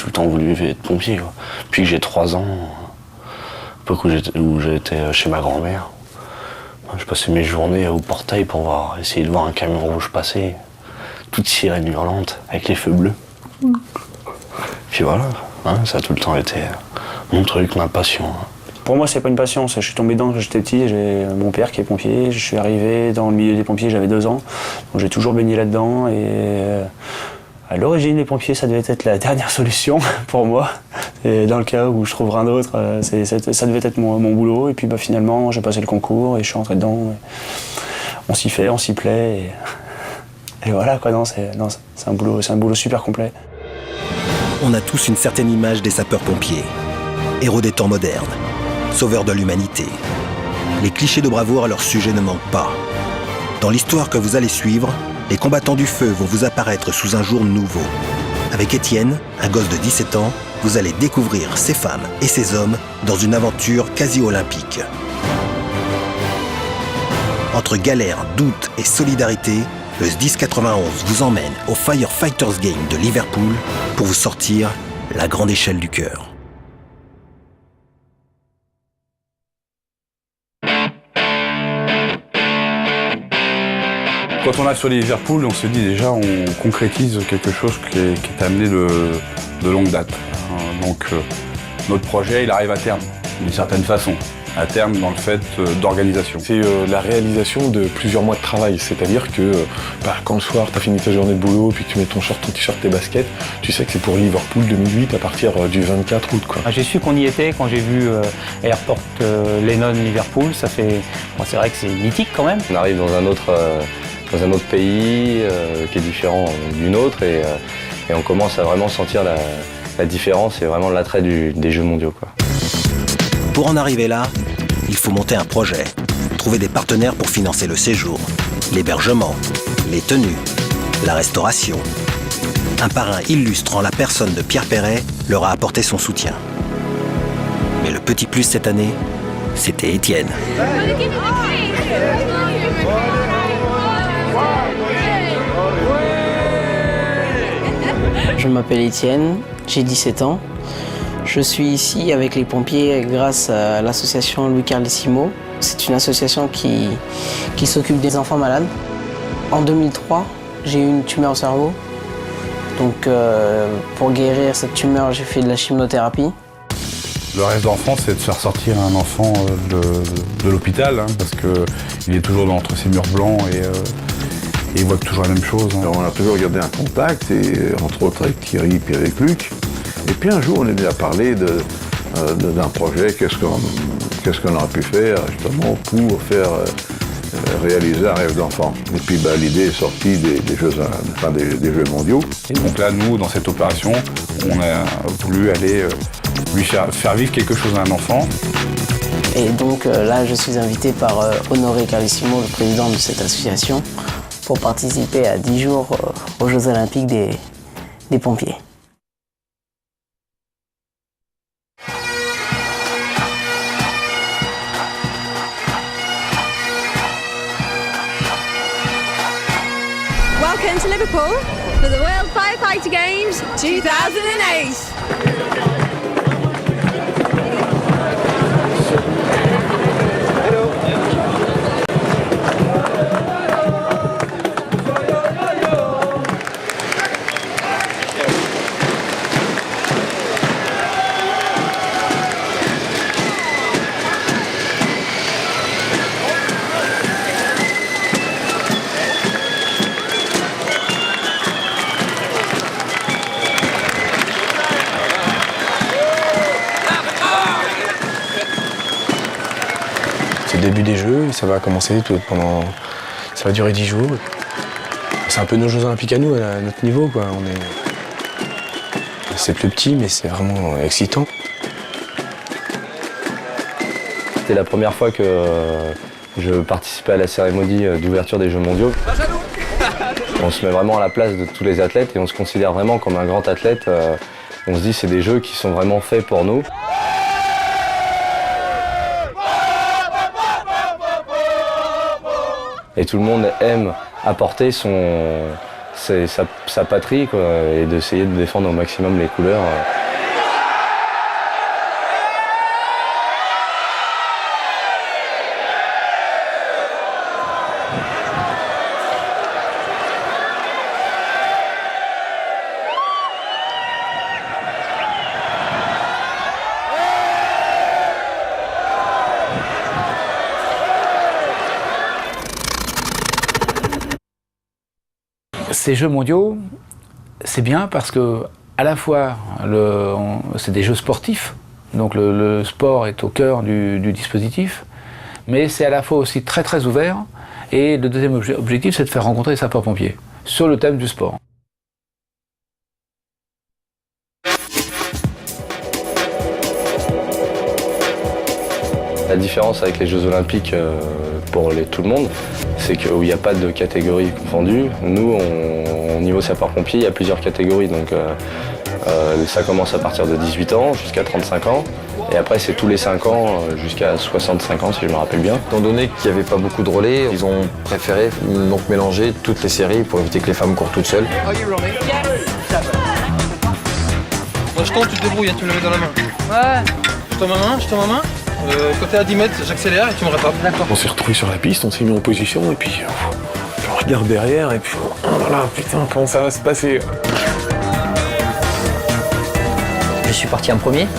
tout le temps voulu être pompier, quoi. Depuis que j'ai 3 ans, à l'époque où j'étais chez ma grand-mère, je passais mes journées au portail pour essayer de voir un camion rouge passer, toute sirène hurlante, avec les feux bleus. Puis voilà, hein, ça a tout le temps été mon truc, ma passion. Pour moi, c'est pas une passion, je suis tombé dedans quand j'étais petit, j'ai mon père qui est pompier, je suis arrivé dans le milieu des pompiers, j'avais 2 ans, donc j'ai toujours baigné là-dedans et à l'origine, les pompiers, ça devait être la dernière solution pour moi. Et dans le cas où je trouve rien d'autre, ça devait être mon boulot. Et puis finalement, j'ai passé le concours et je suis rentré dedans. On s'y fait, on s'y plaît. Et voilà, quoi. Non, c'est un boulot super complet. On a tous une certaine image des sapeurs-pompiers. Héros des temps modernes, sauveurs de l'humanité. Les clichés de bravoure à leur sujet ne manquent pas. Dans l'histoire que vous allez suivre, les combattants du feu vont vous apparaître sous un jour nouveau. Avec Étienne, un gosse de 17 ans, vous allez découvrir ces femmes et ces hommes dans une aventure quasi olympique. Entre galère, doute et solidarité, le SDIS 91 vous emmène au Firefighters Game de Liverpool pour vous sortir la grande échelle du cœur. Quand on arrive sur Liverpool, on se dit déjà, on concrétise quelque chose qui est amené de longue date. Donc notre projet, il arrive à terme, d'une certaine façon. À terme dans le fait d'organisation. C'est la réalisation de plusieurs mois de travail. C'est-à-dire que quand le soir, tu as fini ta journée de boulot, puis que tu mets ton short, ton t-shirt, tes baskets, tu sais que c'est pour Liverpool 2008 à partir du 24 août. Quoi. J'ai su qu'on y était quand j'ai vu Airport Lennon Liverpool. C'est vrai que c'est mythique quand même. On arrive dans un autre pays qui est différent du nôtre et on commence à vraiment sentir la différence et vraiment l'attrait des Jeux mondiaux, quoi. Pour en arriver là, il faut monter un projet, trouver des partenaires pour financer le séjour, l'hébergement, les tenues, la restauration. Un parrain illustre en la personne de Pierre Perret leur a apporté son soutien. Mais le petit plus cette année, c'était Étienne. Je m'appelle Étienne, j'ai 17 ans. Je suis ici avec les pompiers grâce à l'association Louis Carlissimo. C'est une association qui s'occupe des enfants malades. En 2003, j'ai eu une tumeur au cerveau. Donc pour guérir cette tumeur, j'ai fait de la chimiothérapie. Le rêve d'enfant, c'est de faire sortir un enfant de l'hôpital, hein, parce qu'il est toujours entre ces murs blancs et il voit toujours la même chose. Hein. Alors, on a toujours gardé un contact, et entre autres avec Thierry et avec Luc. Et puis un jour, on est venu à parler d'un projet, qu'est-ce qu'on aurait pu faire justement pour faire réaliser un rêve d'enfant. Et puis l'idée est sortie des Jeux mondiaux. Et donc là, nous, dans cette opération, on a voulu aller lui faire vivre quelque chose à un enfant. Et donc là, je suis invité par Honoré Carlissimo, le président de cette association, pour participer à 10 jours aux Jeux olympiques des pompiers. Welcome to Liverpool for the World Firefighter Games 2008. C'est le début des Jeux, ça va commencer ça va durer 10 jours. C'est un peu nos Jeux Olympiques à nous, à notre niveau, quoi. C'est plus petit, mais c'est vraiment excitant. C'était la première fois que je participais à la cérémonie d'ouverture des Jeux mondiaux. On se met vraiment à la place de tous les athlètes et on se considère vraiment comme un grand athlète. On se dit que c'est des Jeux qui sont vraiment faits pour nous. Et tout le monde aime apporter son c'est sa patrie, quoi, et d'essayer de défendre au maximum les couleurs. Ces Jeux mondiaux, c'est bien parce que à la fois c'est des jeux sportifs, donc le sport est au cœur du dispositif, mais c'est à la fois aussi très très ouvert, et le deuxième objectif c'est de faire rencontrer les sapeurs-pompiers sur le thème du sport. La différence avec les Jeux Olympiques pour tout le monde, c'est qu'il n'y a pas de catégorie confondue. Nous, au niveau sapeur-pompier, il y a plusieurs catégories. Donc, ça commence à partir de 18 ans jusqu'à 35 ans. Et après, c'est tous les 5 ans jusqu'à 65 ans, si je me rappelle bien. Étant donné qu'il n'y avait pas beaucoup de relais, ils ont préféré donc mélanger toutes les séries pour éviter que les femmes courent toutes seules. Moi, je tente, tu te débrouilles, tu me le mets dans la main. Ouais. Je tends ma main. Quand t'es à 10 mètres, j'accélère et tu me rattrapes. D'accord. On s'est retrouvés sur la piste, on s'est mis en position et puis je regarde derrière et puis oh là putain, comment ça va se passer? Je suis parti en premier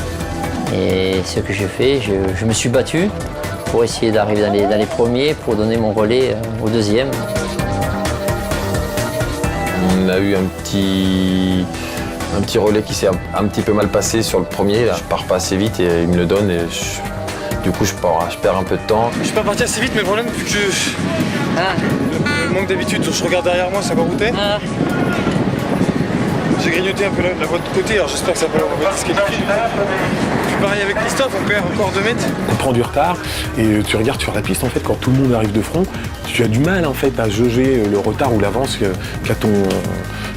et ce que j'ai fait, je me suis battu pour essayer d'arriver dans les premiers pour donner mon relais au deuxième. On a eu un petit relais qui s'est un petit peu mal passé sur le premier. Là. Je pars pas assez vite et il me le donne et du coup je perds un peu de temps. Je suis pas parti assez vite, mais le problème c'est que le manque d'habitude, je regarde derrière moi, ça va router. J'ai grignoté un peu la voie de côté, alors j'espère que ça va pas disqualifier. Puis pareil avec Christophe, on perd encore 2 mètres. On prend du retard et tu regardes sur la piste, en fait, quand tout le monde arrive de front, tu as du mal en fait à jauger le retard ou l'avance qu'a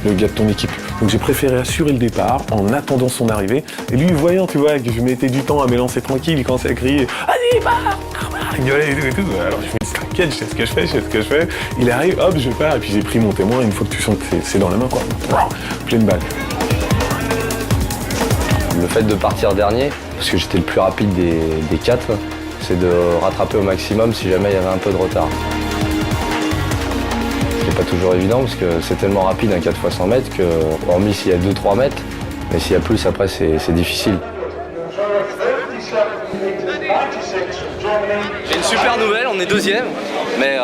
le gars de ton équipe. Donc j'ai préféré assurer le départ en attendant son arrivée. Et lui, voyant, tu vois, que je mettais du temps à m'élancer tranquille, il commençait à crier « Allez, il gueulait et tout. Alors je me dis « T'inquiète, je sais ce que je fais. » Il arrive, hop, je pars et puis j'ai pris mon témoin une fois que tu sens que c'est dans la main, quoi. Pleine balle. Le fait de partir dernier, parce que j'étais le plus rapide des 4, c'est de rattraper au maximum si jamais il y avait un peu de retard. C'est pas toujours évident parce que c'est tellement rapide un 4 x 100 mètres que, hormis s'il y a 2-3 mètres, mais s'il y a plus après c'est difficile. J'ai une super nouvelle, on est deuxième, mais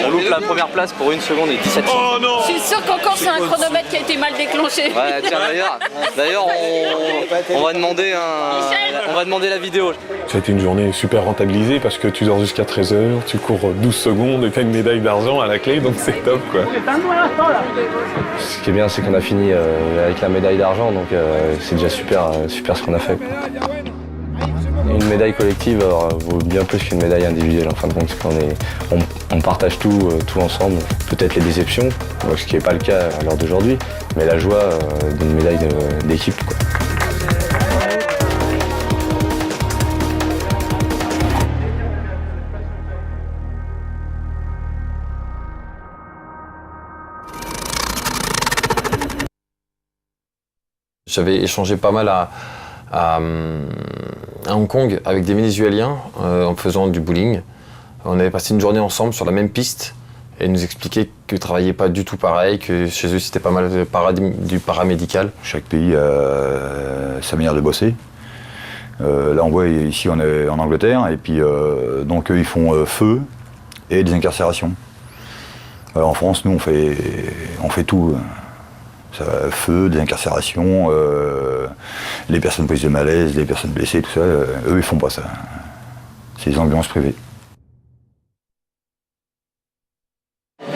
on loupe la première place pour 1 seconde et 17 secondes. Oh non! Je suis sûre qu'encore c'est un chronomètre qui a été mal déclenché. Ouais, tiens, d'ailleurs on va demander la vidéo. Ça a été une journée super rentabilisée parce que tu dors jusqu'à 13h, tu cours 12 secondes et tu as une médaille d'argent à la clé, donc c'est top, quoi. Ce qui est bien, c'est qu'on a fini avec la médaille d'argent, donc c'est déjà super ce qu'on a fait, quoi. Une médaille collective vaut bien plus qu'une médaille individuelle en fin de compte, parce qu'on partage tout ensemble. Peut-être les déceptions, ce qui n'est pas le cas à l'heure d'aujourd'hui, mais la joie d'une médaille d'équipe, quoi. J'avais échangé pas mal à Hong Kong avec des Vénézuéliens en faisant du bowling. On avait passé une journée ensemble sur la même piste et ils nous expliquaient qu'ils ne travaillaient pas du tout pareil, que chez eux c'était pas mal du paramédical. Chaque pays a sa manière de bosser. Là on voit ici on est en Angleterre et puis donc eux ils font feu et des incarcérations. En France nous on fait tout. Ça, feu, des incarcérations, les personnes prises de malaise, les personnes blessées, tout ça, eux ils font pas ça. C'est des ambulances privées. Tu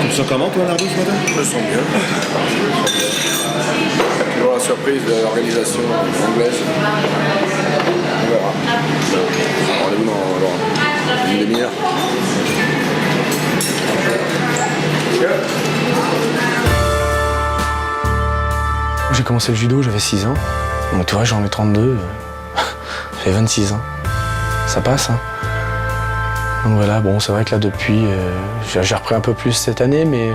te sens comment toi Nardo ce matin? Je me sens bien. Toujours la surprise de l'organisation anglaise. On verra. Rendez-vous dans une demi-heure. J'ai commencé le judo, j'avais 6 ans. Bon, tu vois, j'en ai 32. J'avais 26 ans. Ça passe, hein. Donc voilà, bon, c'est vrai que là depuis, j'ai repris un peu plus cette année, mais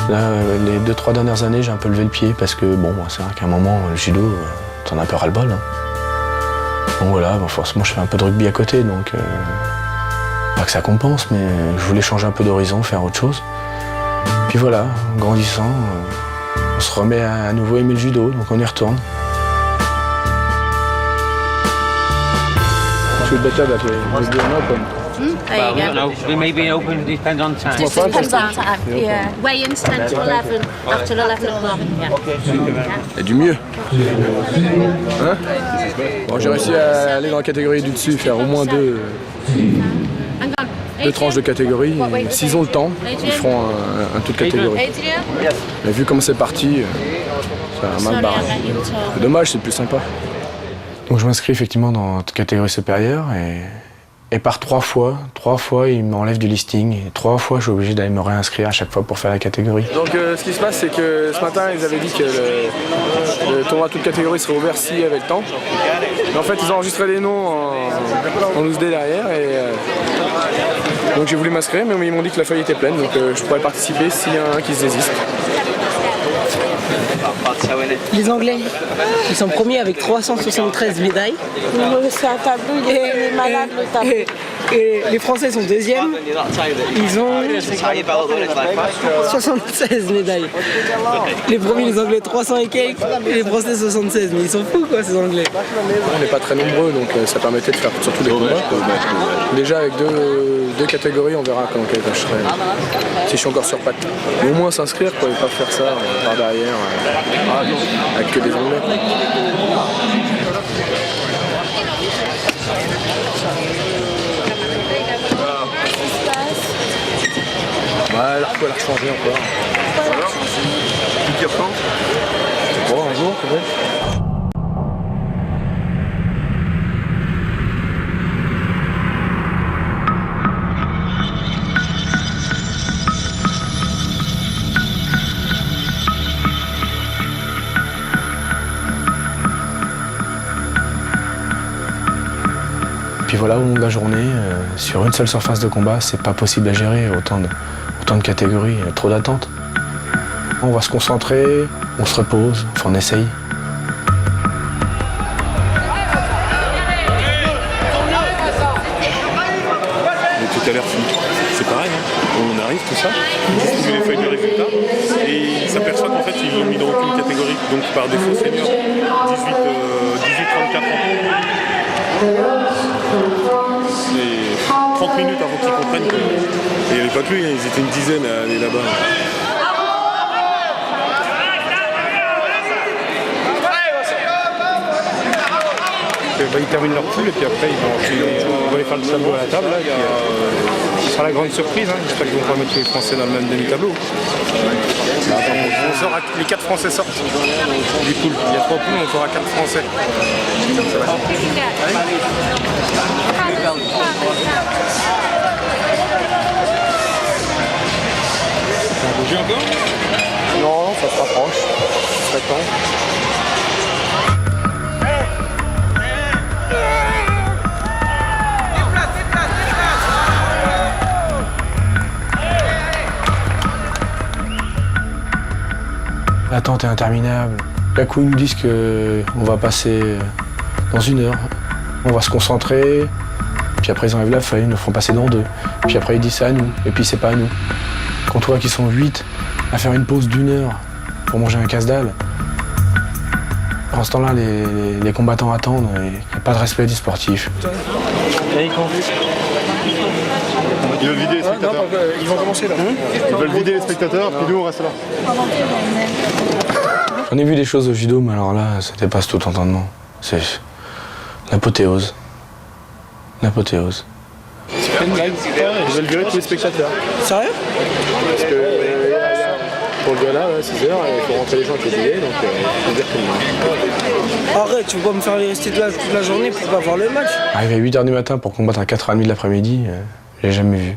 là, les 2-3 dernières années, j'ai un peu levé le pied parce que bon, c'est vrai qu'à un moment, le judo, t'en as un peu ras-le-bol. Hein. Donc voilà, bon, forcément, je fais un peu de rugby à côté, donc pas que ça compense, mais je voulais changer un peu d'horizon, faire autre chose. Puis voilà, en grandissant, on se remet à nouveau aimer le judo, donc on y retourne. Should better that was the open. There you go. We may be open, depends on time. Just depends on time. Yeah. Weigh-ins 10 to 11, after 11 o'clock. Il y a du mieux. Hein? Bon, j'ai réussi à aller dans la catégorie du dessus, faire au moins deux tranches de catégorie. S'ils ont le temps, ils feront un tout de catégorie. Mais vu comme c'est parti, ça a mal barré. C'est dommage, c'est plus sympa. Donc je m'inscris effectivement dans la catégorie supérieure et par 3 fois, ils m'enlèvent du listing et 3 fois je suis obligé d'aller me réinscrire à chaque fois pour faire la catégorie. Donc ce qui se passe, c'est que ce matin ils avaient dit que le tournoi toute catégorie serait ouvert s'il y avait le temps. Mais en fait ils ont enregistré les noms en 12D derrière et donc j'ai voulu m'inscrire mais ils m'ont dit que la feuille était pleine donc je pourrais participer s'il y en a un qui se désiste. Les Anglais, ils sont premiers avec 373 médailles. C'est un tableau, il est malade le tableau. Et les Français sont deuxièmes, ils ont 76 médailles. Les premiers, les Anglais, 300 et quelques, et les Français 76. Mais ils sont fous quoi, ces Anglais. On n'est pas très nombreux, donc ça permettait de faire surtout des combats. Déjà avec deux catégories, on verra comment je serai. Si je suis encore sur pattes. Mais au moins s'inscrire, quoi, et pas faire ça par derrière, avec que des Anglais. Ouais, là, faut la changer encore. Bon, un jour, peut-être. Puis voilà, au long de la journée, sur une seule surface de combat, c'est pas possible à gérer autant de catégories, il y a trop d'attentes. On va se concentrer, on se repose, enfin on essaye. Mais tout à l'heure, c'est pareil, hein. On arrive, tout ça, on distribue les feuilles de résultats et ils s'aperçoivent qu'en fait ils l'ont mis dans aucune catégorie, donc par défaut senior, 18-34 ans. Et 30 minutes avant qu'ils comprennent que... Et il n'y avait pas que lui, ils étaient une dizaine à aller là-bas. Ils terminent leur poule et puis après ils vont aller faire le tableau à la table. Là, ce sera la grande surprise, hein. J'espère qu'ils vont pas mettre tous les Français dans le même demi-tableau. Les 4 Français sortent du pool. Il y a 3 poules, on fera 4 Français. Ça va. Ça a bougé encore? Non, ça se rapproche. Ça serait temps. L'attente est interminable. D'un coup, ils nous disent qu'on va passer dans 1 heure. On va se concentrer, puis après ils enlèvent la feuille, ils nous font passer dans 2. Puis après ils disent c'est à nous, et puis c'est pas à nous. Quand on voit qu'ils sont 8 à faire une pause d'1 heure pour manger un casse-dalle, en ce temps-là, les combattants attendent et il n'y a pas de respect du sportif. Ils veulent vider les spectateurs. Non, ils vont commencer là. Ils veulent vider les spectateurs, puis nous on reste là. On a vu des choses au judo, mais alors là, ça dépasse tout entendement. C'est l'apothéose. L'apothéose. C'est pas une blague. Ils veulent virer tous les spectateurs. Sérieux? Parce que pour le gala, 6h, il faut rentrer les gens qui étaient donc il faut dire que non. Arrête, tu peux pas me faire rester toute la journée pour pas voir le match. Arriver à 8h du matin pour combattre à 4h30 de l'après-midi, j'ai jamais vu.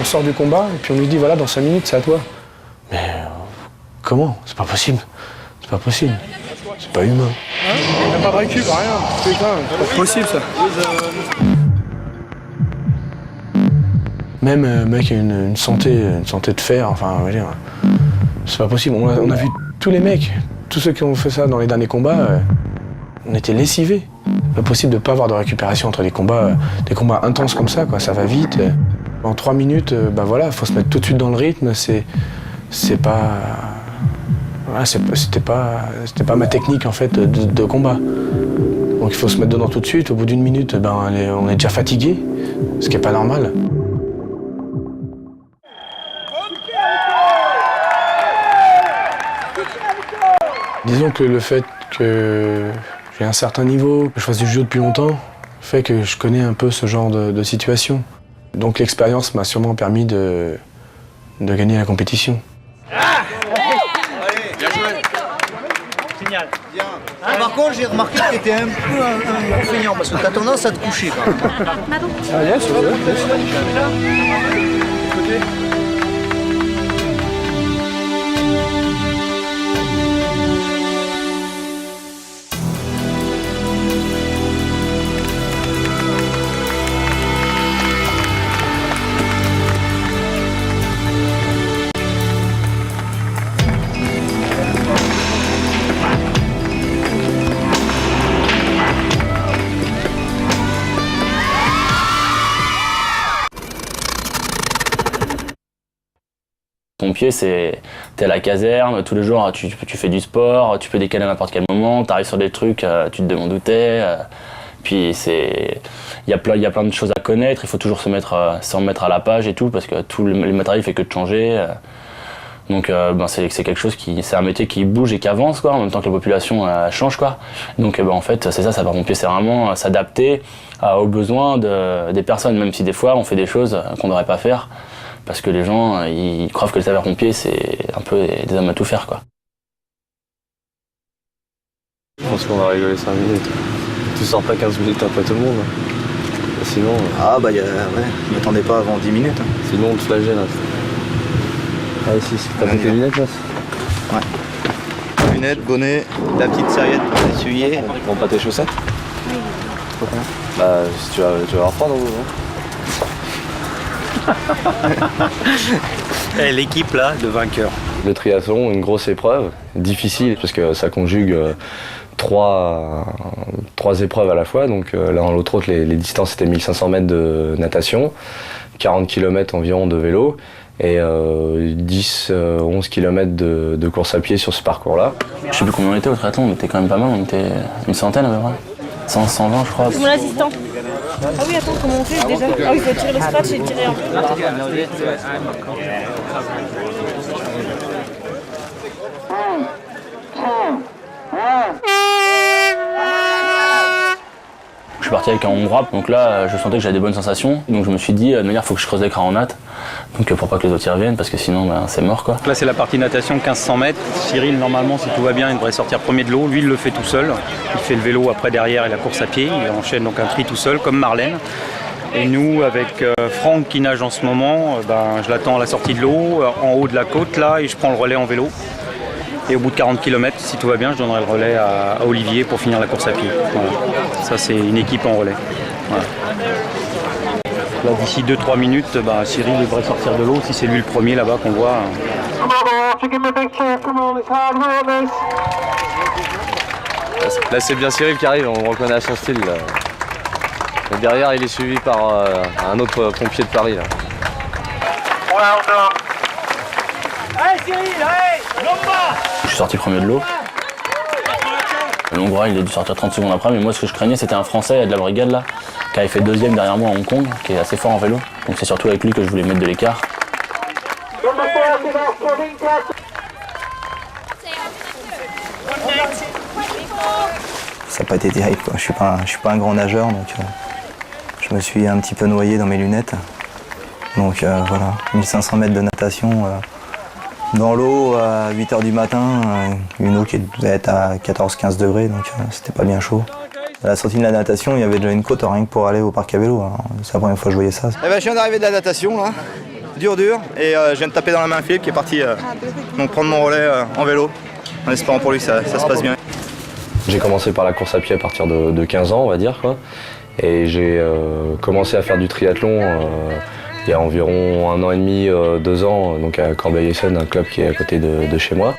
on sort du combat, et puis on lui dit voilà, dans 5 minutes, c'est à toi. Mais comment? C'est pas possible. C'est pas possible. C'est pas humain. Il n'y a pas de récup, rien. Putain, c'est pas possible ça. Même un mec a une santé de fer, enfin, on va dire, c'est pas possible. On a vu tous les mecs, tous ceux qui ont fait ça dans les derniers combats, on était lessivés. C'est pas possible de pas avoir de récupération entre des combats intenses comme ça, quoi. Ça va vite. En 3 minutes, ben voilà, faut se mettre tout de suite dans le rythme. C'était pas ma technique en fait de combat. Donc il faut se mettre dedans tout de suite. Au bout d'une minute, ben on est déjà fatigué, ce qui est pas normal. Disons que le fait que j'ai un certain niveau, que je fasse du judo depuis longtemps, fait que je connais un peu ce genre de situation. Donc l'expérience m'a sûrement permis de gagner la compétition. Bien joué. Génial. Bien. Par contre, j'ai remarqué que tu étais un peu feignant parce que tu as tendance à te coucher quand même. Ah, yes, Pompier, t'es à la caserne, tous les jours tu fais du sport, tu peux décaler à n'importe quel moment, t'arrives sur des trucs, tu te demandes où t'es. Puis il y a plein de choses à connaître, il faut toujours se remettre à la page et tout, parce que tout le matériel fait que de changer. Donc c'est quelque chose c'est un métier qui bouge et qui avance, quoi, en même temps que la population change, quoi. Donc en fait c'est ça, sapeur-pompier, c'est vraiment s'adapter aux besoins des personnes, même si des fois on fait des choses qu'on ne devrait pas faire. Parce que les gens, ils croient que les sapeurs-pompiers, c'est un peu des hommes à tout faire, quoi. Je pense qu'on va rigoler 5 minutes. Tu sors pas 15 minutes après tout le monde. Sinon... Ah bah ouais, je m'attendais pas avant 10 minutes. Sinon on te flagelle. Ah si, t'as pris tes lunettes là? Ouais. Lunettes, bonnet, la petite serviette pour essuyer. Tu prends pas tes chaussettes? Oui. Pourquoi? Bah tu vas avoir froid dans vous, Et l'équipe là, de vainqueurs. Le triathlon, une grosse épreuve, difficile parce que ça conjugue trois épreuves à la fois. Donc l'un l'autre, les distances c'était 1500 mètres de natation, 40 km environ de vélo et 10-11 km de course à pied sur ce parcours-là. Je sais plus combien on était au triathlon, on était quand même pas mal, on était une centaine à peu près. 120 je crois. C'est mon assistant. Ah oui, attends, comment on fait déjà? Ah oui, il faut tirer le scratch et tirer un peu. Je suis parti avec un Hongrois, donc là je sentais que j'avais des bonnes sensations, donc je me suis dit de manière il faut que je creuse l'écran en natte, donc pour pas que les autres y reviennent parce que sinon c'est mort, quoi. Là c'est la partie natation 1500 mètres. Cyril normalement si tout va bien il devrait sortir premier de l'eau, lui il le fait tout seul, il fait le vélo après derrière et la course à pied, il enchaîne donc un tri tout seul comme Marlène. Et nous avec Franck qui nage en ce moment, je l'attends à la sortie de l'eau, en haut de la côte là et je prends le relais en vélo. Et au bout de 40 km, si tout va bien, je donnerai le relais à Olivier pour finir la course à pied. Voilà. Ça, c'est une équipe en relais. Voilà. Là, d'ici 2-3 minutes, Cyril devrait sortir de l'eau, si c'est lui le premier là-bas qu'on voit. Là, c'est bien Cyril qui arrive, on le reconnaît à son style. Là. Et derrière, il est suivi par un autre pompier de Paris. Là. Allez Cyril, allez, Je suis sorti premier de l'eau. Le Hongrois il a dû sortir 30 secondes après, mais moi ce que je craignais c'était un Français de la brigade là, qui avait fait deuxième derrière moi à Hong Kong, qui est assez fort en vélo. Donc c'est surtout avec lui que je voulais mettre de l'écart. Ça n'a pas été terrible, quoi. Je suis pas un grand nageur, donc je me suis un petit peu noyé dans mes lunettes. Donc voilà, 1500 mètres de natation dans l'eau à 8h du matin, une eau qui devait être à 14-15 degrés, donc c'était pas bien chaud. À la sortie de la natation, il y avait déjà une côte rien que pour aller au parc à vélo. C'est la première fois que je voyais ça. Eh ben, je viens d'arriver de la natation là. dur, et je viens de taper dans la main à Philippe qui est parti donc prendre mon relais en vélo, en espérant pour lui que ça se passe bien. J'ai commencé par la course à pied à partir de 15 ans, on va dire, quoi. Et j'ai commencé à faire du triathlon il y a environ 1 an et demi, 2 ans, donc à Corbeil-Essonnes, un club qui est à côté de chez moi.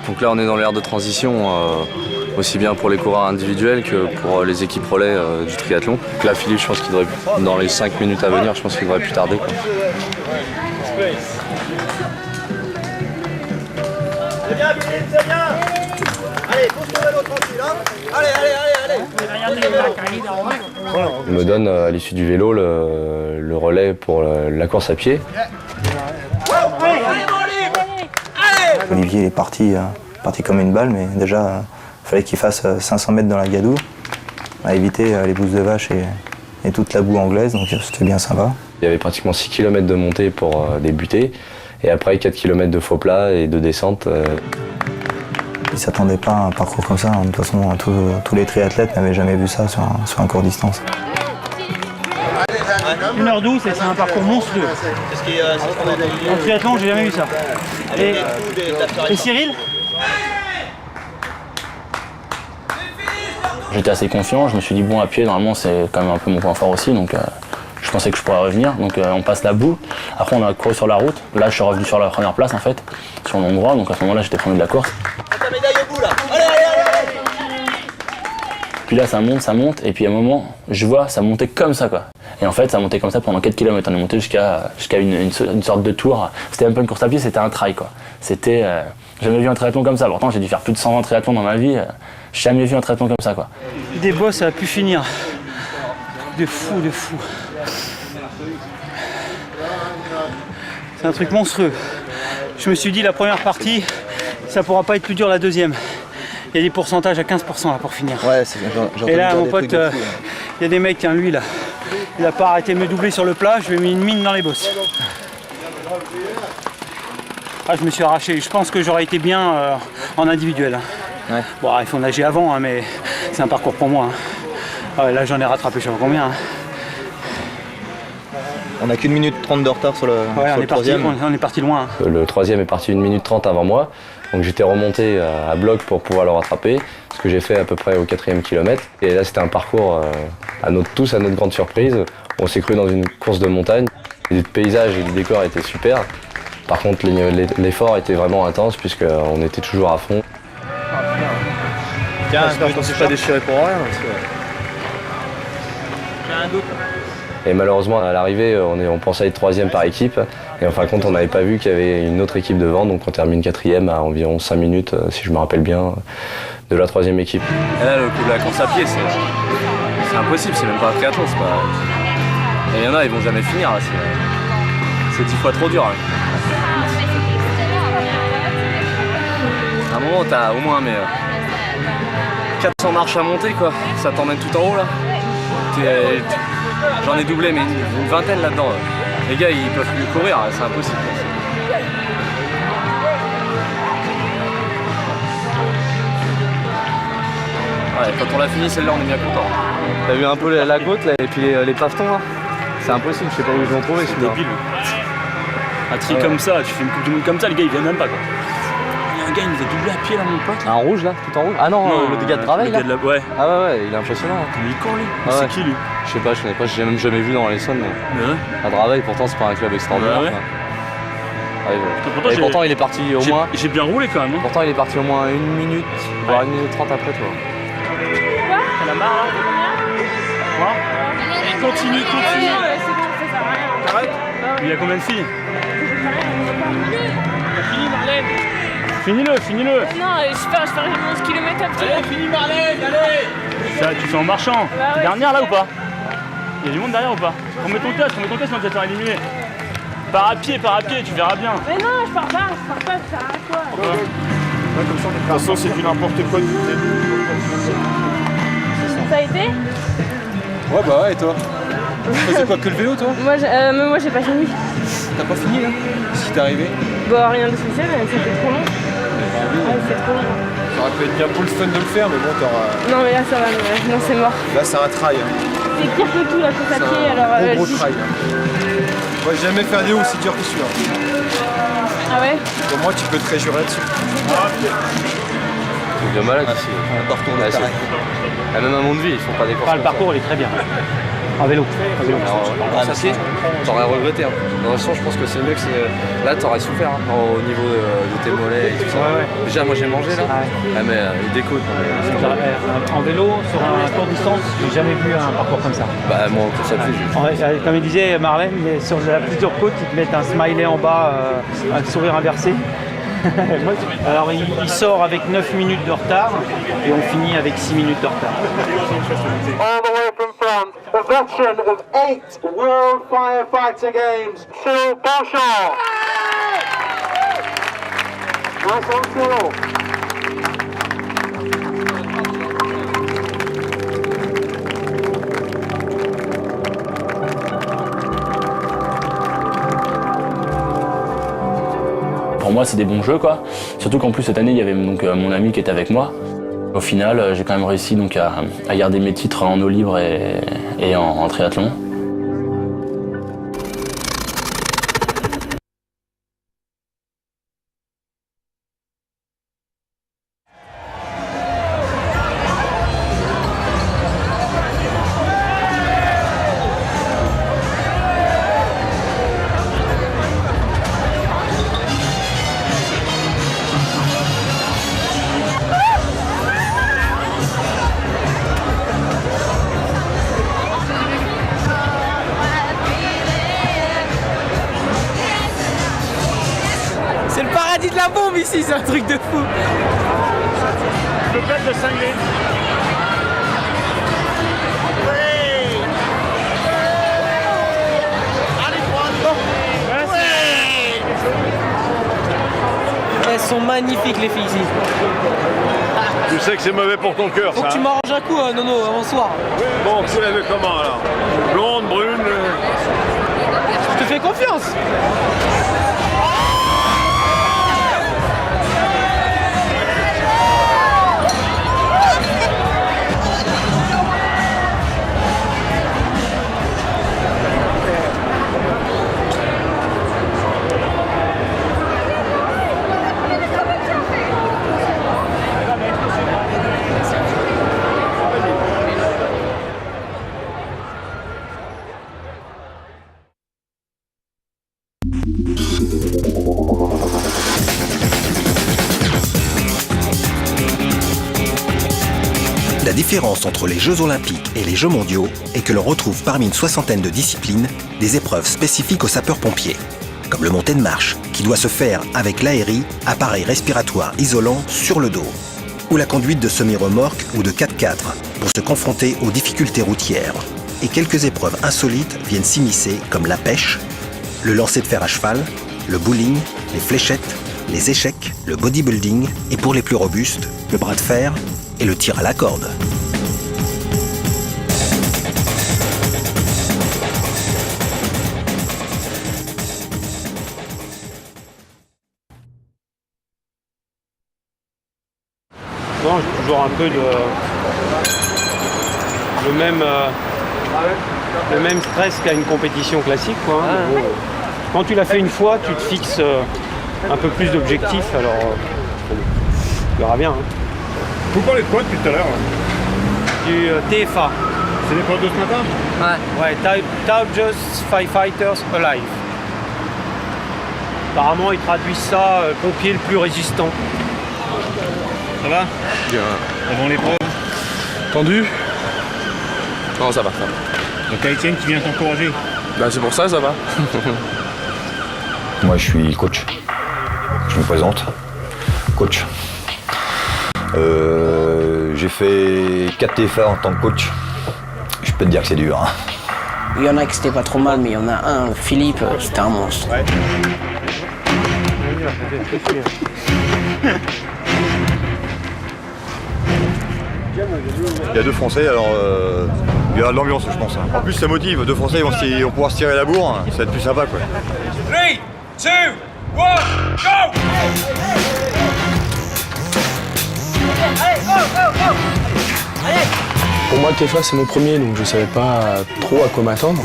Donc là, on est dans l'ère de transition, aussi bien pour les coureurs individuels que pour les équipes relais du triathlon. Donc là, Philippe, je pense qu'il devrait, dans les 5 minutes à venir, je pense qu'il devrait plus tarder, quoi. C'est bien, Philippe, c'est bien. Allez, pousse ton vélo tranquille, hein. Allez. Il me donne à l'issue du vélo le relais pour la course à pied. Olivier est parti comme une balle, mais déjà il fallait qu'il fasse 500 mètres dans la gadoue, à éviter les bousses de vache et toute la boue anglaise, donc c'était bien sympa. Il y avait pratiquement 6 km de montée pour débuter, et après 4 km de faux plat et de descente. Il ne s'attendait pas à un parcours comme ça. De toute façon, tous les triathlètes n'avaient jamais vu ça sur un court distance. 1h12, c'est un parcours monstrueux. En triathlon, j'ai jamais vu ça. Et Cyril ? J'étais assez confiant, je me suis dit bon à pied normalement c'est quand même un peu mon point fort aussi, donc je pensais que je pourrais revenir. Donc on passe la boue, après on a couru sur la route, là je suis revenu sur la première place en fait, sur mon droit, donc à ce moment-là j'étais premier de la course. Ta médaille au bout là. Allez. Puis là ça monte, et puis à un moment je vois ça montait comme ça quoi. Et en fait ça montait comme ça pendant 4 km, on est monté jusqu'à une sorte de tour. C'était même pas une course à pied, c'était un trail quoi. C'était, j'ai jamais vu un triathlon comme ça, pourtant j'ai dû faire plus de 120 triathlons dans ma vie, j'ai jamais vu un triathlon comme ça quoi. Des bosses, ça a pu finir. De fou. C'est un truc monstrueux. Je me suis dit la première partie, ça pourra pas être plus dur la deuxième. Il y a des pourcentages à 15% là pour finir. Ouais, et là mon pote, il y a des mecs, hein, lui là, il a pas arrêté de me doubler sur le plat, je lui ai mis une mine dans les bosses. Ah, je me suis arraché, je pense que j'aurais été bien en individuel. Hein. Ouais. Bon, il faut nager avant, hein, mais c'est un parcours pour moi. Hein. Ah ouais, là j'en ai rattrapé, je sais pas combien. Hein. On n'a qu'1 minute 30 de retard sur le, sur le troisième. On est parti loin. Hein. Le troisième est parti 1 minute 30 avant moi, donc j'étais remonté à bloc pour pouvoir le rattraper, ce que j'ai fait à peu près au 4e kilomètre. Et là c'était un parcours, à notre grande surprise, on s'est cru dans une course de montagne. Les paysages et le décor étaient super. Par contre l'effort était vraiment intense puisqu'on était toujours à fond. Tiens, j'espère que je ne suis pas déchiré pour rien. J'ai un doute. Et malheureusement, à l'arrivée, on pensait être 3e par équipe. Et en fin de compte, on n'avait pas vu qu'il y avait une autre équipe devant. Donc on termine 4e à environ 5 minutes, si je me rappelle bien, de la 3e équipe. Et là, le coup de la course à pied, c'est impossible. C'est même pas un triathlon. Et il y en a, ils vont jamais finir. C'est 10 fois trop dur. Là. À un moment, t'as au moins 400 marches à monter, quoi. Ça t'emmène tout en haut, là. J'en ai doublé, mais une vingtaine là-dedans. Les gars, ils peuvent plus courir, c'est impossible. Ouais, quand on l'a fini, celle-là, on est bien content. T'as vu un peu la côte, là, et puis les pavetons, là. C'est impossible, je sais pas où ils l'ont trouvé, c'est débile. Un tri comme ça, tu fais une coupe du monde comme ça, les gars, ils viennent même pas, quoi. Un gars il nous a doublé à pied là mon pote. En rouge là, tout en rouge. Ah non, le dégât de travail là. Ouais. Ah ouais, il est impressionnant. Il court lui. Ah c'est ouais. qui lui? Je sais pas, je connais pas, j'ai même jamais vu dans l'Essonne. Mais ouais. À Draveil, pourtant c'est pas un club extraordinaire. Ouais. Ouais, et pourtant il est parti au moins. J'ai bien roulé quand même. Hein. Pourtant il est parti au moins 1 minute, voire 1 minute 30 après toi. T'as la marre là? Continue. T'arrêtes? Il y a combien de filles? Fini Marlène. Finis-le. Non, j'espère que je ferai 11 km à pied. Allez, finis Marlène, allez. Ça, tu fais en marchant. Bah, ouais. Dernière là ou pas? Il y a du monde derrière ou pas? On met ton casque, sinon tu vas te faire éliminer. Pars à pied, tu verras bien. Mais non, je pars pas, ça sert à quoi? Ouais, comme ça, de toute façon, c'est du n'importe quoi du Ça a été? Ouais, bah ouais, et toi? Tu faisais quoi, que le vélo, toi? Moi, j'ai pas fini. T'as pas fini, là? Qu'est-ce qui t'est arrivé? Bah, rien de spécial, mais ça fait trop long. Ouais, c'est trop long. Ça aurait pu être bien pour le fun de le faire, mais bon, t'auras... Non, mais là, ça va, non, c'est mort. Là, c'est un trail. C'est pire que tout, la course à pied, alors... gros trail. Moi, j'ai jamais fait un déo aussi dur que celui-là. Ah ouais? Pour moi, tu peux te réjurer dessus. C'est de malade ici. Même un monde de vie, ils font pas des courses. Le parcours, il est très bien. En vélo. En course à pied, t'aurais regretté. Dans le sens, je pense que c'est mieux que c'est. Là, t'aurais souffert au niveau de tes mollets et tout ça. Déjà, moi j'ai mangé là. Mais il découle. En vélo, sur un court distance, j'ai jamais vu un parcours comme ça. Bah, moi en course à pied, j'ai. Comme il disait Marlène, mais sur la plus dure côte, ils te mettent un smiley en bas, un sourire inversé. Alors il sort avec 9 minutes de retard et on finit avec 6 minutes de retard. All the way from France, a veteran of 8 World Firefighter Games, Cyril Beauchamp. Nice one, Cyril. Pour moi, c'est des bons jeux, quoi. Surtout qu'en plus, cette année, il y avait donc mon ami qui était avec moi. Au final, j'ai quand même réussi donc, à garder mes titres en eau libre et en triathlon. C'est le paradis de la bombe ici, c'est un truc de fou. Le plat de cinglé. Elles sont magnifiques les filles ici. Tu sais que c'est mauvais pour ton cœur, Faut ça. que tu m'arranges un coup, Nono, avant ce soir. Bon, vous l'avez comment alors? Blonde, brune. Je te fais confiance. La différence entre les Jeux Olympiques et les Jeux Mondiaux est que l'on retrouve parmi une soixantaine de disciplines des épreuves spécifiques aux sapeurs-pompiers, comme le montée de marche, qui doit se faire avec l'ARI, appareil respiratoire isolant sur le dos, ou la conduite de semi-remorque ou de 4x4 pour se confronter aux difficultés routières. Et quelques épreuves insolites viennent s'immiscer comme la pêche, le lancer de fer à cheval, le bowling, les fléchettes, les échecs, le bodybuilding et pour les plus robustes, le bras de fer et le tir à la corde. Bon, j'ai toujours un peu le même stress qu'à une compétition classique, quoi. Bon, quand tu l'as fait une fois, tu te fixes un peu plus d'objectifs, alors on verra bien. Vous parlez de quoi depuis tout à l'heure? Du TFA. C'est l'épreuve de ce matin? Ouais, Just Firefighters Alive. Apparemment, ils traduisent ça, pompier le plus résistant. Ça va? Bien. Avant l'épreuve? Tendu? Non, ça va. Donc t'as Étienne qui vient t'encourager? Bah c'est pour ça va. Moi, je suis coach. Je me présente. Coach. J'ai fait 4 TFA en tant que coach. Je peux te dire que c'est dur. Hein. Il y en a qui c'était pas trop mal, mais il y en a un, Philippe, c'était un monstre. Ouais. Il y a 2 Français, alors il y aura de l'ambiance, je pense. En plus, ça motive. 2 Français, ils vont pouvoir se tirer la bourre. Ça va être plus sympa, quoi. 3, 2, 1, go! Allez, go, go, go! Allez! Pour moi, le TFA, c'est mon premier, donc je savais pas trop à quoi m'attendre.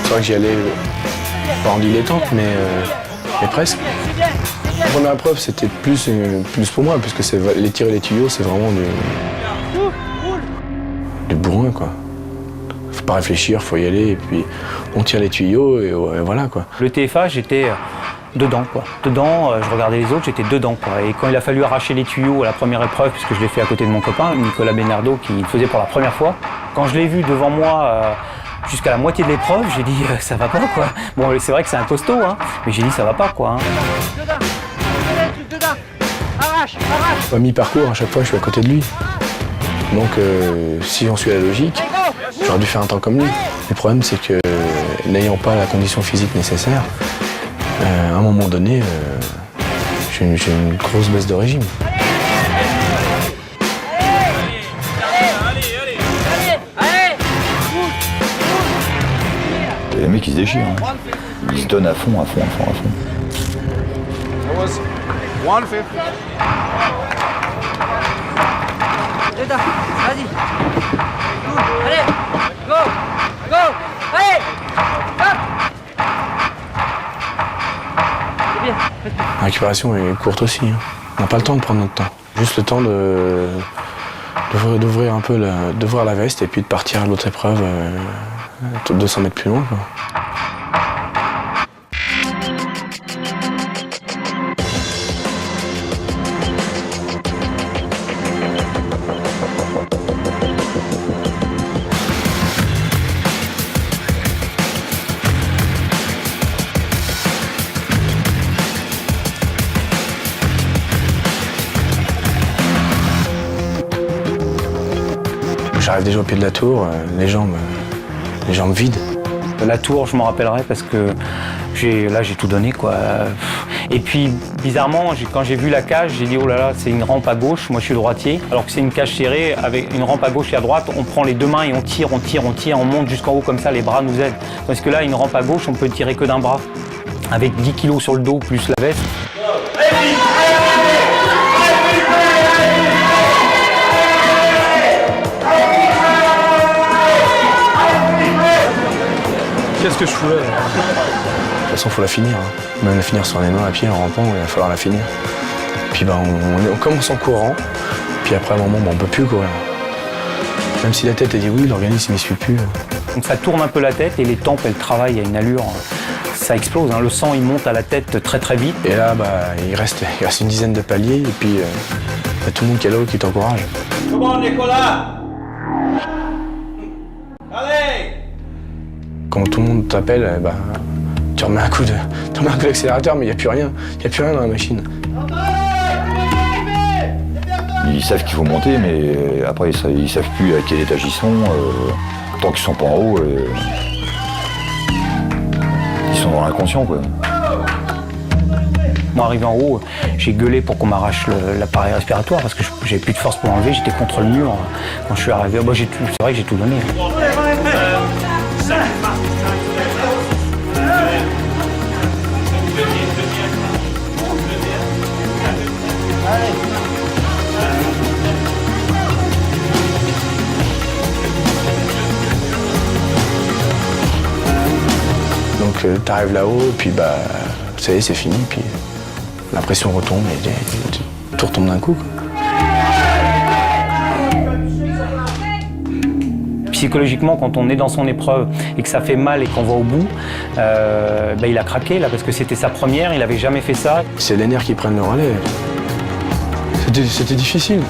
C'est vrai que j'y allais Pas en dilettante, mais presque. La première épreuve, c'était plus pour moi, puisque les tirs et les tuyaux, c'est vraiment du bourrin, quoi. Faut pas réfléchir, faut y aller, et puis on tire les tuyaux, et voilà, quoi. Le TFA, j'étais dedans, quoi. Dedans, je regardais les autres, j'étais dedans, quoi. Et quand il a fallu arracher les tuyaux à la première épreuve, puisque je l'ai fait à côté de mon copain, Nicolas Benardo, qui le faisait pour la première fois, quand je l'ai vu devant moi jusqu'à la moitié de l'épreuve, j'ai dit ça va pas, quoi. Bon, c'est vrai que c'est un costaud, hein, mais j'ai dit ça va pas, quoi. À mi-parcours, à chaque fois, je suis à côté de lui. Donc, si on suit la logique, j'aurais dû faire un temps comme lui. Le problème, c'est que, n'ayant pas la condition physique nécessaire, à un moment donné, j'ai une grosse baisse de régime. Les mecs, ils se déchirent. Hein. Ils se donnent à fond. Vas-y. Allez, go, allez, hop. C'est bien. La récupération est courte aussi. Hein. On n'a pas le temps de prendre notre temps. Juste le temps d'ouvrir un peu, d'ouvrir la veste et puis de partir à l'autre épreuve 200 mètres plus loin, quoi. J'arrive déjà au pied de la tour, les jambes vides. La tour, je m'en rappellerai parce que j'ai tout donné, quoi. Et puis, bizarrement, quand j'ai vu la cage, j'ai dit oh là là, c'est une rampe à gauche, moi je suis droitier. Alors que c'est une cage serrée avec une rampe à gauche et à droite, on prend les deux mains et on tire, on monte jusqu'en haut comme ça, les bras nous aident. Parce que là, une rampe à gauche, on peut tirer que d'un bras. Avec 10 kilos sur le dos plus la veste. Qu'est-ce que je fous là? De toute façon, il faut la finir. Hein. Même la finir sur les mains à pied en rampant, il va falloir la finir. Puis on commence en courant, puis après à un moment, on ne peut plus courir. Même si la tête elle dit oui, l'organisme ne suit plus. Donc ça tourne un peu la tête et les tempes, elles travaillent à une allure. Ça explose, hein. Le sang il monte à la tête très très vite. Et là, il reste une dizaine de paliers et puis y a tout le monde qui est là qui t'encourage. Comment Nicolas? Allez! Quand tout le monde t'appelle, tu remets un coup d'accélérateur, mais il n'y a plus rien. Il n'y a plus rien dans la machine. Ils savent qu'il faut monter, mais après, ils ne savent plus à quel étage ils sont. Tant qu'ils sont pas en haut, ils sont dans l'inconscient, quoi. Moi, arrivé en haut, j'ai gueulé pour qu'on m'arrache l'appareil respiratoire parce que j'avais plus de force pour l'enlever, j'étais contre le mur. Quand je suis arrivé, c'est vrai que j'ai tout donné. Donc t'arrives là-haut, puis ça y est, c'est fini, puis la pression retombe et tout retombe d'un coup, quoi. Psychologiquement, quand on est dans son épreuve et que ça fait mal et qu'on va au bout, il a craqué là parce que c'était sa première, il n'avait jamais fait ça. C'est les nerfs qui prennent le relais. C'était difficile.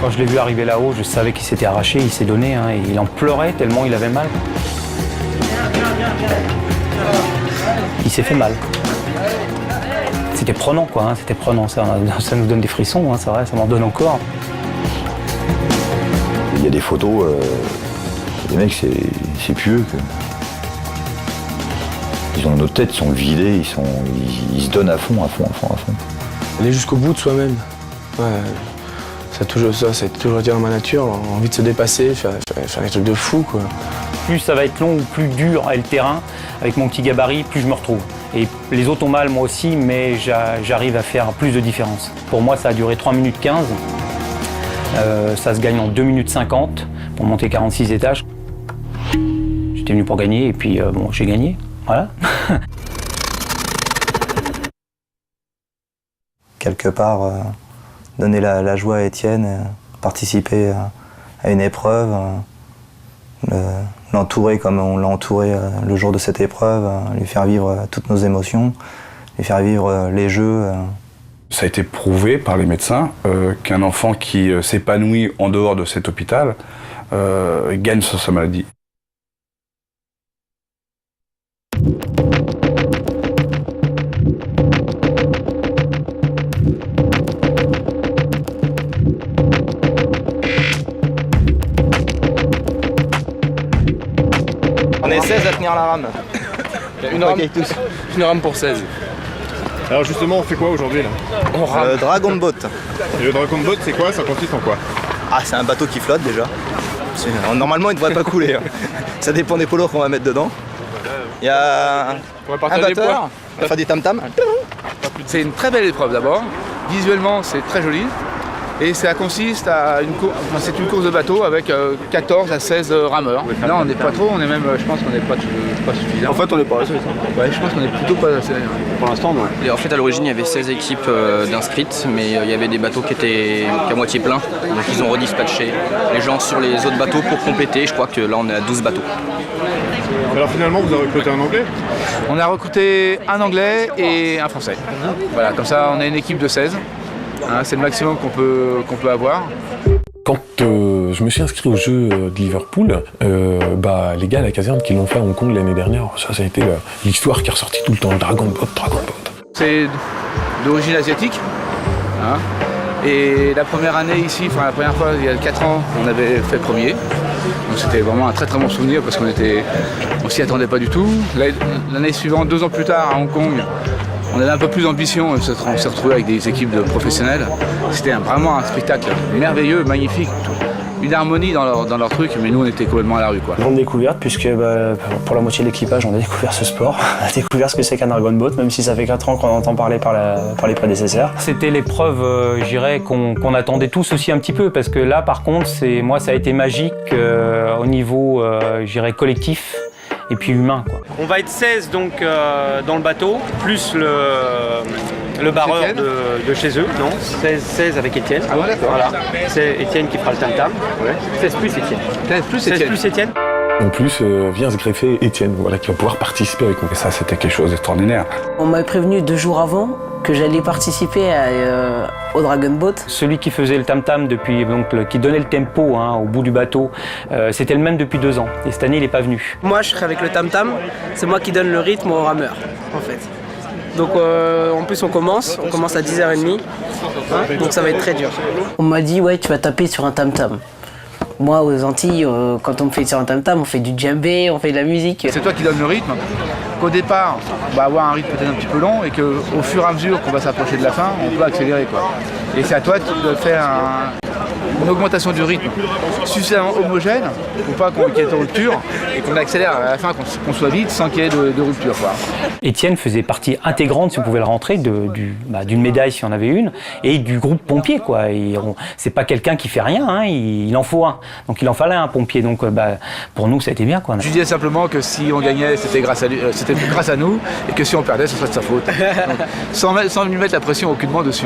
Quand je l'ai vu arriver là-haut, je savais qu'il s'était arraché, il s'est donné, hein, et il en pleurait tellement il avait mal. Il s'est fait mal. C'était prenant, quoi, hein, c'était prenant, ça nous donne des frissons, hein, c'est vrai, ça m'en donne encore. Il y a des photos, les mecs, c'est plus eux. Ils ont nos têtes, ils sont vidés, ils se donnent à fond. Aller jusqu'au bout de soi-même. Ouais, c'est toujours été dans ma nature, envie de se dépasser, faire des trucs de fou, quoi. Plus ça va être long ou plus dur est le terrain, avec mon petit gabarit, plus je me retrouve. Et les autres ont mal, moi aussi, mais j'arrive à faire plus de différence. Pour moi, ça a duré 3 minutes 15. Ça se gagne en 2 minutes 50 pour monter 46 étages. J'étais venu pour gagner et puis j'ai gagné. Voilà. quelque part donner la joie à Étienne, participer à une épreuve, l'entourer comme on l'a entouré le jour de cette épreuve, lui faire vivre toutes nos émotions, lui faire vivre les jeux. Ça a été prouvé par les médecins qu'un enfant qui s'épanouit en dehors de cet hôpital gagne sur sa maladie. On est 16 à tenir la rame. Une rame pour 16. Alors justement, on fait quoi aujourd'hui là? On rame. Le Dragon Boat. Et le Dragon Boat, c'est quoi? Ça consiste en quoi? Ah, c'est un bateau qui flotte déjà. Normalement, il ne devrait pas couler. Hein. Ça dépend des polos qu'on va mettre dedans. Il y a un batteur, on va faire du tam-tam. C'est une très belle épreuve d'abord. Visuellement, c'est très joli. Et ça consiste à c'est une course de bateau avec 14 à 16 rameurs. Là, on n'est pas trop, on est même, je pense qu'on n'est pas suffisant. En fait, on n'est pas assez. Ouais, je pense qu'on est plutôt pas assez. Pour l'instant, non. Et en fait, à l'origine, il y avait 16 équipes d'inscrites, mais il y avait des bateaux qui étaient qu'à moitié pleins. Donc, ils ont redispatché les gens sur les autres bateaux pour compléter. Je crois que là, on est à 12 bateaux. Alors finalement, vous avez recruté un Anglais? On a recruté un Anglais et un Français. Voilà, comme ça, on a une équipe de 16. Hein, c'est le maximum qu'on peut avoir. Quand je me suis inscrit au jeu de Liverpool, les gars à la caserne qui l'ont fait à Hong Kong l'année dernière, ça a été l'histoire qui est ressortie tout le temps, Dragon Boat. C'est d'origine asiatique. Hein, et la première année ici, la première fois, il y a 4 ans, on avait fait premier. Donc c'était vraiment un très très bon souvenir parce qu'on s'y attendait pas du tout. L'année suivante, 2 ans plus tard, à Hong Kong, on avait un peu plus d'ambition, on s'est retrouvé avec des équipes de professionnels. C'était vraiment un spectacle merveilleux, magnifique, une harmonie dans leur truc, mais nous on était complètement à la rue. Grande découverte, puisque pour la moitié de l'équipage on a découvert ce sport, on a découvert ce que c'est qu'un Dragon Boat, même si ça fait 4 ans qu'on entend parler par les prédécesseurs. C'était l'épreuve, je dirais, qu'on attendait tous aussi un petit peu, parce que là par contre, moi ça a été magique au niveau, je dirais, collectif. Et puis humain, quoi. On va être 16 donc dans le bateau, plus le barreur de chez eux, non 16 avec Étienne. Ah ouais, d'accord. Voilà. C'est Étienne qui fera le tam-tam. Ouais. 16 plus Étienne. 16 plus Étienne. En plus, vient se greffer Étienne, qui va pouvoir participer avec nous. Et ça, c'était quelque chose d'extraordinaire. On m'avait prévenu 2 jours avant que j'allais participer au Dragon Boat. Celui qui faisait le tam-tam qui donnait le tempo au bout du bateau, c'était le même depuis 2 ans. Et cette année, il n'est pas venu. Moi, je serai avec le tam-tam. C'est moi qui donne le rythme aux rameurs, en fait. Donc en plus, on commence à 10h30. Donc ça va être très dur. On m'a dit, ouais, tu vas taper sur un tam-tam. Moi, aux Antilles, quand on me fait sur un tam-tam, on fait du djembé, on fait de la musique. C'est toi qui donne le rythme. Qu'au départ, on va avoir un rythme peut-être un petit peu long et qu'au fur et à mesure qu'on va s'approcher de la fin, on peut accélérer. Et c'est à toi de faire une augmentation du rythme suffisamment homogène pour pas qu'il y ait de rupture et qu'on accélère à la fin, qu'on soit vite sans qu'il y ait de rupture. Étienne faisait partie intégrante, si on pouvait le rentrer, d'une médaille si on avait une, et du groupe pompier. C'est pas quelqu'un qui fait rien, il en faut un. Donc il en fallait un pompier. Donc pour nous, ça a été bien. Je disais simplement que si on gagnait, c'était grâce à nous, et que si on perdait, ce serait de sa faute. Donc, sans lui mettre la pression aucunement dessus.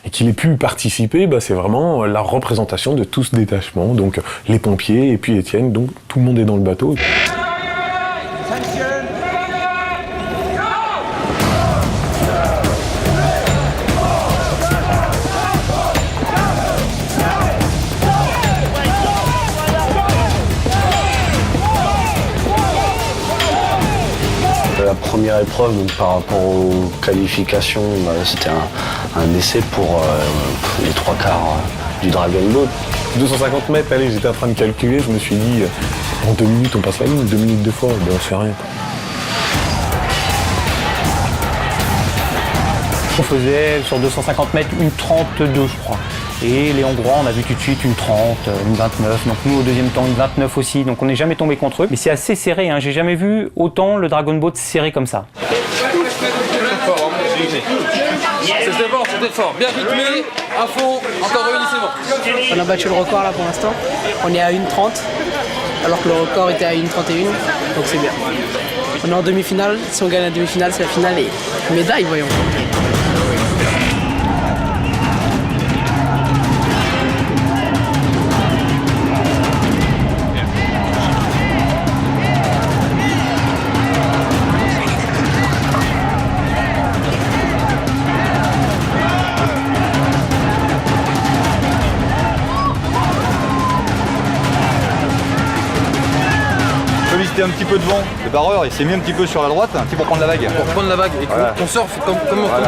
Et qu'il ait pu participer, c'est vraiment la représentation de tout ce détachement. Donc les pompiers et puis Étienne, donc tout le monde est dans le bateau. La première épreuve, donc, par rapport aux qualifications, c'était un essai pour les 3/4 du Dragon Boat. 250 mètres, allez, j'étais en train de calculer, je me suis dit, en 2 minutes on passe la ligne, 2 minutes de fois, on fait rien. On faisait sur 250 mètres une 32, je crois. Et les Hongrois, on a vu tout de suite une 30, une 29. Donc nous, au deuxième temps, une 29 aussi. Donc on n'est jamais tombé contre eux. Mais c'est assez serré. J'ai jamais vu autant le Dragon Boat serré comme ça. C'était fort. Bien rythmé, à fond, encore réuni, c'est bon. On a battu le record là pour l'instant. On est à 1,30 alors que le record était à 1,31. Donc c'est bien. On est en demi-finale. Si on gagne la demi-finale, c'est la finale et médaille, voyons. était un petit peu devant, le barreur il s'est mis un petit peu sur la droite, pour prendre la vague. Pour prendre la vague et qu'on surfe comme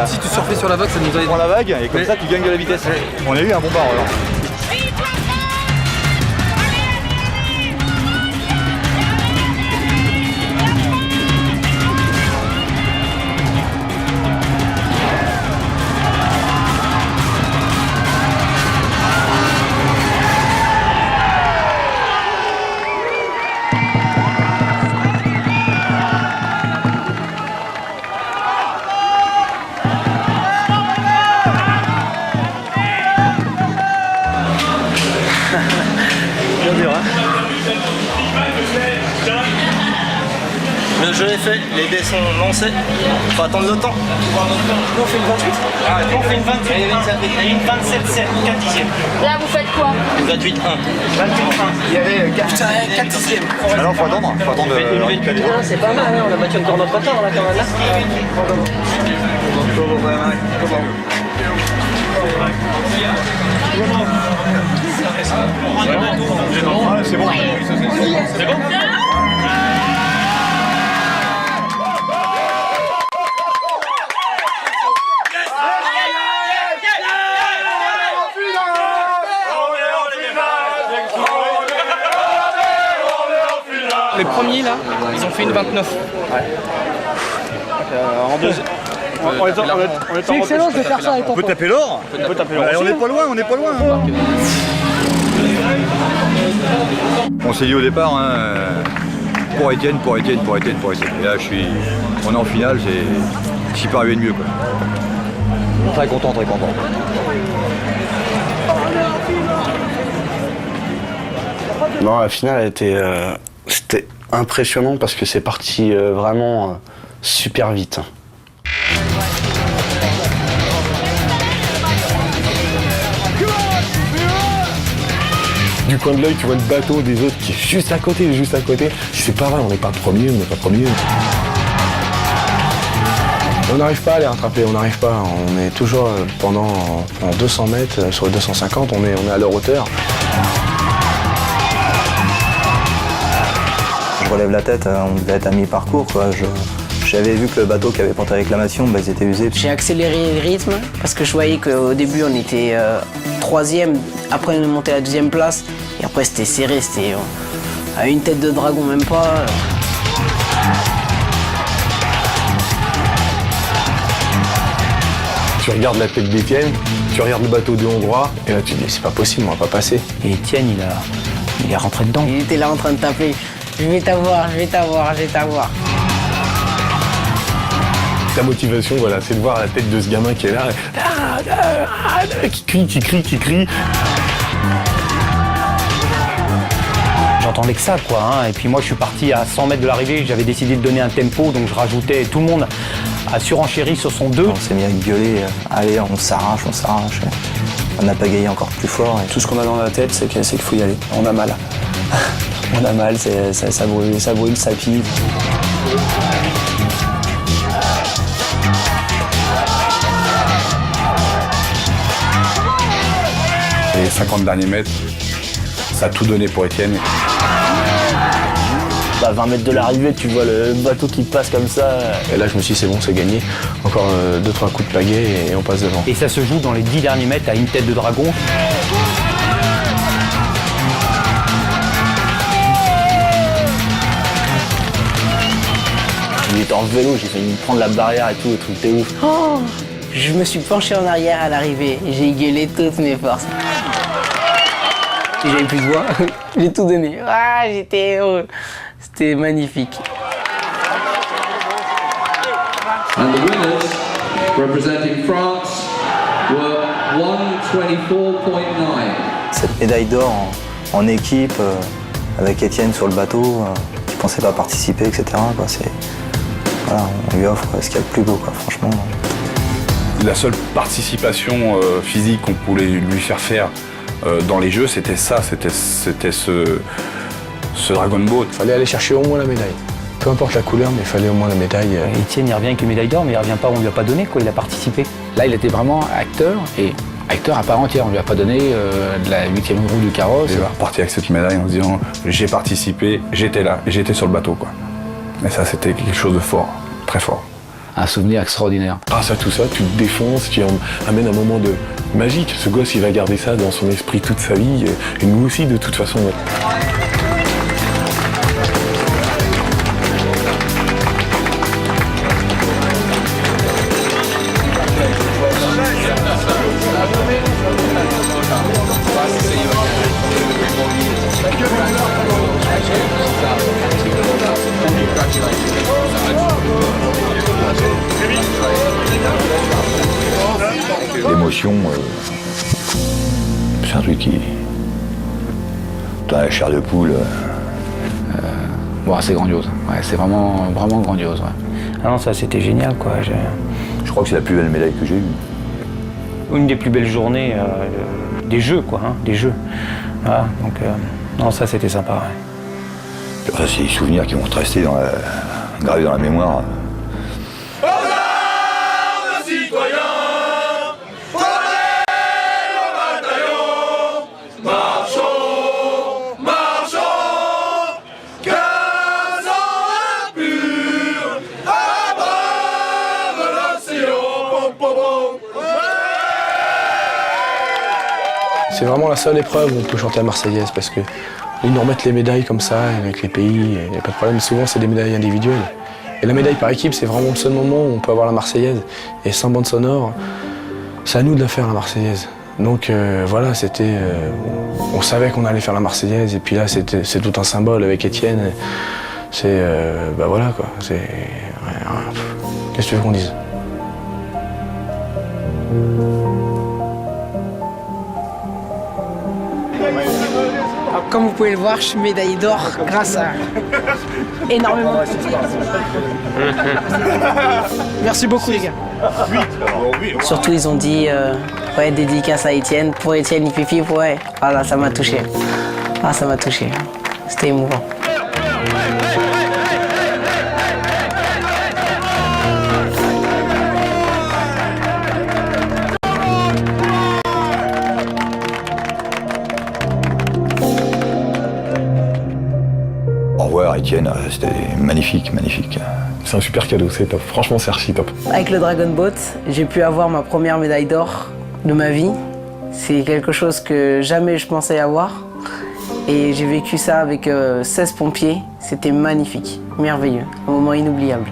si tu surfais sur la vague, ça nous a aidé. Tu prends la vague et comme ça tu gagnes de la vitesse. On a eu un bon barreur. Le jeu est fait, les dés sont lancés. Faut attendre le temps. Nous on fait une 28. Nous on fait une 28. Et une 27, 4 dixièmes. Là, vous faites quoi? 28, 1. 28, 1. Il y avait 4 dixièmes. Alors faut attendre. C'est pas mal, hein, on a battu encore notre retard là quand même. C'est bon. C'est bon. Les premiers là, ils ont fait une 29. En deuxième. C'est excellent de faire ça avec ton On peut taper l'or. On n'est pas loin, On s'est dit au départ, pour Étienne. Et là, on est en finale, j'y peux arriver de mieux. Quoi. Très content. Non, la finale c'était impressionnant parce que c'est parti vraiment super vite. Du coin de l'œil, tu vois le bateau des autres qui est juste à côté. C'est pas vrai, on n'est pas premier. On n'arrive pas à les rattraper, on est toujours pendant 200 mètres, sur les 250, on est à leur hauteur. Je relève la tête, on devait être à mi-parcours, quoi. J'avais vu que le bateau qui avait porté réclamation, ils étaient usés. J'ai accéléré le rythme parce que je voyais qu'au début on était 3e, après on est monté à la 2e place et après c'était serré, c'était à une tête de dragon même pas. Tu regardes la tête d'Étienne, tu regardes le bateau des Hongrois et là tu te dis c'est pas possible, on va pas passer. Et Étienne il est rentré dedans. Il était là en train de taper, je vais t'avoir. Ta motivation, voilà, c'est de voir la tête de ce gamin qui est là, qui crie. J'entendais que ça, quoi. Hein. Et puis moi, je suis parti à 100 mètres de l'arrivée. J'avais décidé de donner un tempo, donc je rajoutais. Tout le monde a surenchéri sur son 2. On s'est mis à gueuler, allez, on s'arrache. On a pagayé encore plus fort. Tout ce qu'on a dans la tête, c'est qu'il faut y aller. On a mal. On a mal, ça brûle, ça pique. Les 50 derniers mètres, ça a tout donné pour Étienne. 20 mètres de l'arrivée, tu vois le bateau qui passe comme ça. Et là je me suis dit c'est bon, c'est gagné. Encore 2-3 coups de pagaie et on passe devant. Et ça se joue dans les 10 derniers mètres à une tête de dragon. Il était en vélo, j'ai failli prendre la barrière et tout, le truc était ouf. Oh, je me suis penché en arrière à l'arrivée et j'ai gueulé toutes mes forces. J'avais plus de voix, j'ai tout donné. Ah, j'étais heureux. C'était magnifique. And the winners, representing France, were 124.9. Cette médaille d'or en équipe, avec Étienne sur le bateau, qui ne pensait pas participer, etc. Quoi, voilà, on lui offre ce qu'il y a de plus beau, quoi, franchement. La seule participation physique qu'on pouvait lui faire faire dans les jeux, c'était ça, c'était ce Dragon Boat. Il fallait aller chercher au moins la médaille. Peu importe la couleur, mais il fallait au moins la médaille. Étienne, il revient avec une médaille d'or, mais il revient pas, on lui a pas donné, quoi, il a participé. Là, il était vraiment acteur et acteur à part entière. On lui a pas donné de la 8e roue du carrosse. Il va repartir avec cette médaille en se disant j'ai participé, j'étais là, et j'étais sur le bateau, quoi. Et ça, c'était quelque chose de fort, très fort. Un souvenir extraordinaire. Grâce à tout ça, tu te défonces, tu amènes un moment de magique. Ce gosse, il va garder ça dans son esprit toute sa vie, et nous aussi, de toute façon. L'émotion, c'est un truc qui... T'as la chair de poule. Bon, c'est grandiose. Ouais, c'est vraiment grandiose. Ouais. Ah non, ça c'était génial, quoi. Je crois que c'est la plus belle médaille que j'ai eue. Une des plus belles journées des Jeux, quoi, hein, des Jeux. Voilà, donc, non, ça c'était sympa. Ouais. Puis après, c'est des souvenirs qui vont te rester gravés dans la mémoire. C'est vraiment la seule épreuve où on peut chanter la Marseillaise parce que ils nous remettent les médailles comme ça avec les pays, il n'y a pas de problème. Souvent c'est des médailles individuelles. Et la médaille par équipe, c'est vraiment le seul moment où on peut avoir la Marseillaise. Et sans bande sonore, c'est à nous de la faire la Marseillaise. Donc voilà, c'était, on savait qu'on allait faire la Marseillaise et puis là c'est tout un symbole avec Étienne. C'est, bah voilà quoi, c'est, qu'est-ce que tu veux qu'on dise? Alors, comme vous pouvez le voir, je suis médaillée d'or grâce à énormément de soutien. Merci beaucoup les gars. Surtout ils ont dit ouais, dédicace à Étienne, pour Étienne Ipipi, ouais. Voilà, ça m'a touché. Ah, ça m'a touché. C'était émouvant. Au revoir Étienne, c'était magnifique, magnifique. C'est un super cadeau, c'est top. Franchement, c'est archi top. Avec le Dragon Boat, j'ai pu avoir ma première médaille d'or de ma vie. C'est quelque chose que jamais je pensais avoir. Et j'ai vécu ça avec 16 pompiers. C'était magnifique, merveilleux, un moment inoubliable.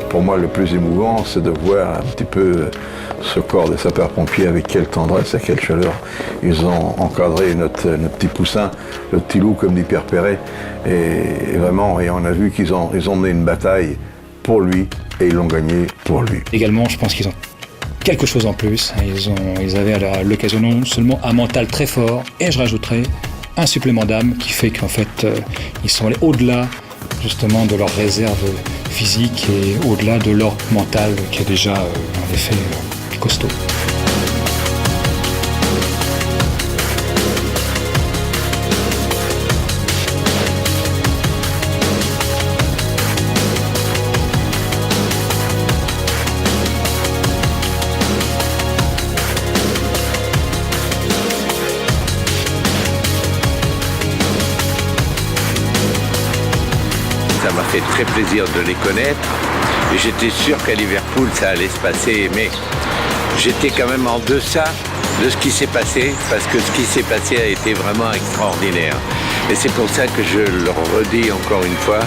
Pour moi, le plus émouvant, c'est de voir un petit peu ce corps de sapeurs-pompiers avec quelle tendresse et quelle chaleur ils ont encadré notre petit poussin, le petit loup, comme dit Pierre Perret. Et vraiment, et on a vu qu'ils ont mené une bataille pour lui et ils l'ont gagné pour lui. Également, je pense qu'ils ont quelque chose en plus. Ils avaient à l'occasion non seulement un mental très fort, et je rajouterais un supplément d'âme qui fait qu'en fait, ils sont allés au-delà justement de leur réserve physique et au-delà de leur mental qui est déjà en effet costaud. ça m'a fait très plaisir de les connaître. Et j'étais sûr qu'à Liverpool, ça allait se passer, mais j'étais quand même en deçà de ce qui s'est passé, parce que ce qui s'est passé a été vraiment extraordinaire. Et c'est pour ça que je leur redis encore une fois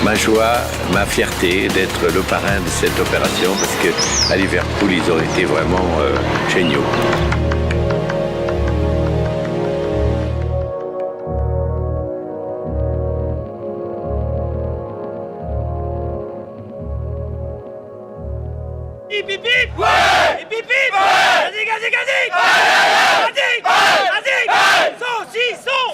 ma joie, ma fierté d'être le parrain de cette opération, parce qu'à Liverpool, ils ont été vraiment géniaux. Hip hip hip! Ouais! Hip hip hip! Ouais! Vas-y, vas-y, vas-y! Ouais! Vas-y! Vas-y! Vas-y! Saucisson!